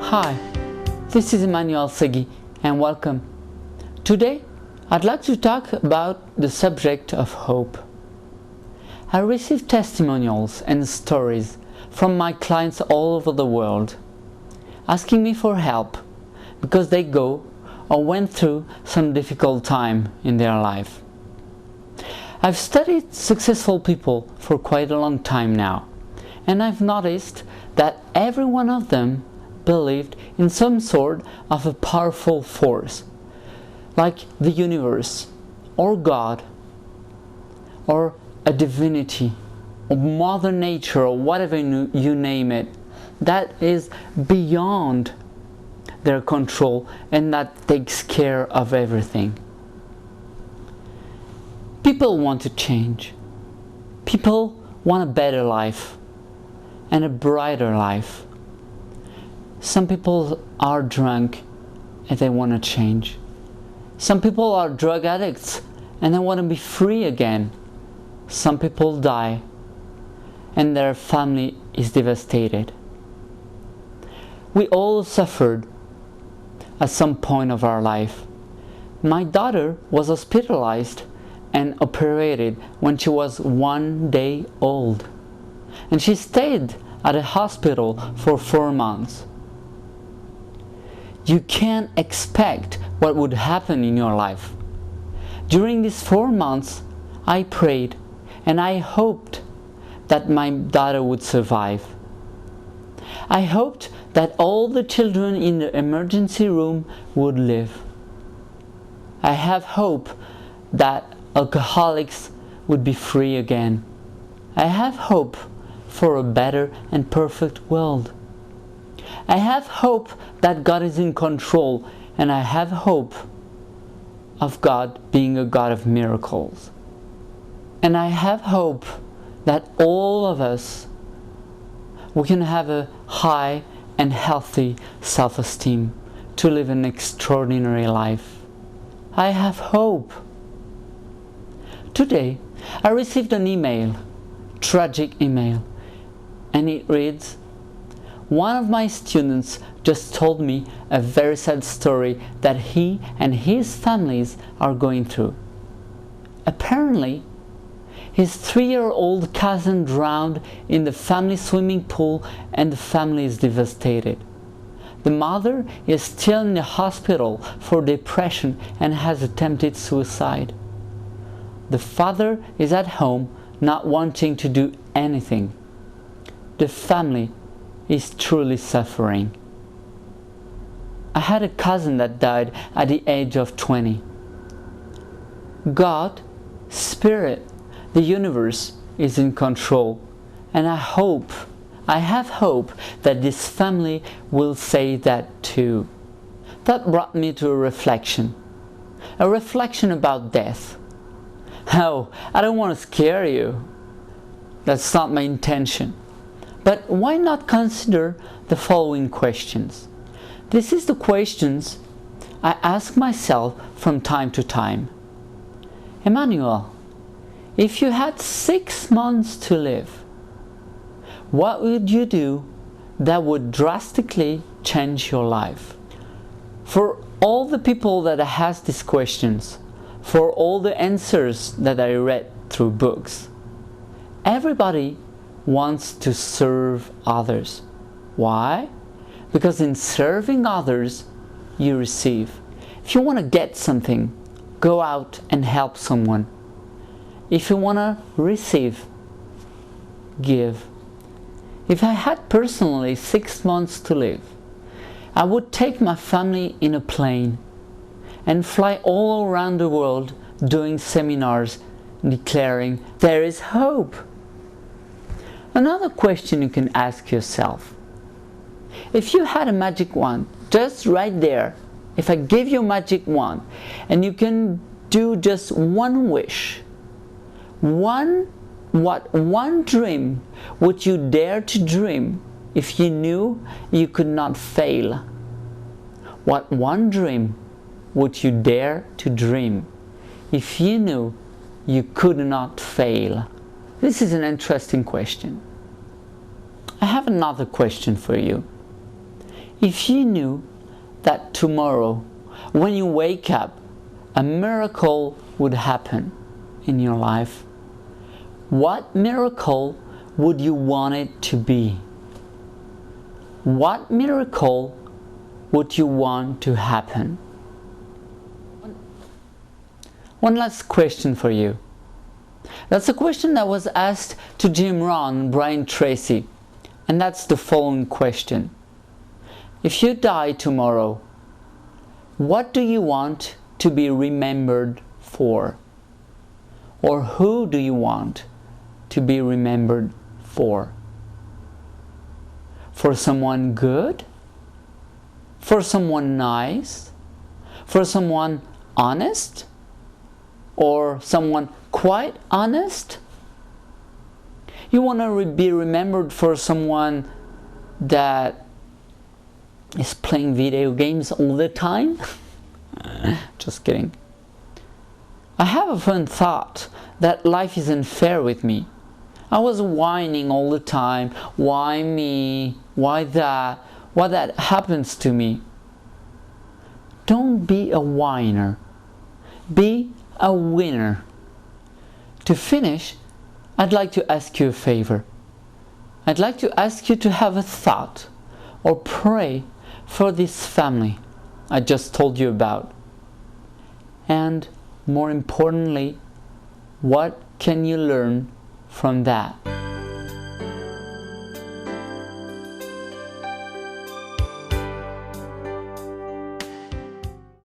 Hi, this is Emmanuel Segui and welcome. Today, I'd like to talk about the subject of hope. I receive testimonials and stories from my clients all over the world, asking me for help because they go or went through some difficult time in their life. I've studied successful people for quite a long time now, and I've noticed that every one of them believed in some sort of a powerful force, like the universe, or God, or a divinity, or Mother Nature, or whatever you name it, that is beyond their control and that takes care of everything. People want to change. People want a better life and a brighter life. Some people are drunk and they want to change. Some people are drug addicts and they want to be free again. Some people die and their family is devastated. We all suffered at some point of our life. My daughter was hospitalized and operated when she was 1 day old, and she stayed at a hospital for 4 months. You can't expect what would happen in your life. During these 4 months, I prayed and I hoped that my daughter would survive. I hoped that all the children in the emergency room would live. I have hope that alcoholics would be free again. I have hope for a better and perfect world. I have hope that God is in control, and I have hope of God being a God of miracles. And I have hope that all of us, we can have a high and healthy self-esteem to live an extraordinary life. I have hope. Today, I received an email, tragic email, and it reads, "One of my students just told me a very sad story that he and his families are going through. Apparently, his 3-year-old cousin drowned in the family swimming pool and the family is devastated. The mother is still in the hospital for depression and has attempted suicide. The father is at home not wanting to do anything. The family is truly suffering. I had a cousin that died at the age of 20. God, Spirit, the universe is in control, and I have hope that this family will say that too." That brought me to a reflection about death. Oh, I don't want to scare you. That's not my intention. But why not consider the following questions? This is the questions I ask myself from time to time. Emmanuel, if you had 6 months to live, what would you do that would drastically change your life? For all the people that asked these questions, for all the answers that I read through books, everybody wants to serve others. Why? Because in serving others, you receive. If you want to get something, go out and help someone. If you want to receive, give. If I had personally 6 months to live, I would take my family in a plane and fly all around the world doing seminars declaring there is hope. Another question you can ask yourself: if you had a magic wand, just right there, if I gave you a magic wand and you can do just one wish, what dream would you dare to dream if you knew you could not fail? What one dream would you dare to dream if you knew you could not fail? This is an interesting question. I have another question for you. If you knew that tomorrow, when you wake up, a miracle would happen in your life, what miracle would you want it to be? What miracle would you want to happen? One last question for you. That's a question that was asked to Jim Rohn and Brian Tracy, and that's the following question. If you die tomorrow, what do you want to be remembered for? Or who do you want to be remembered for? For someone good? For someone nice? For someone honest? Or someone quite honest? You want to be remembered for someone that is playing video games all the time? Just kidding. I have a fun thought that life isn't fair with me. I was whining all the time. Why me? Why that? Why that happens to me? Don't be a whiner. Be a winner. To finish, I'd like to ask you a favor. I'd like to ask you to have a thought or pray for this family I just told you about. And more importantly, what can you learn from that?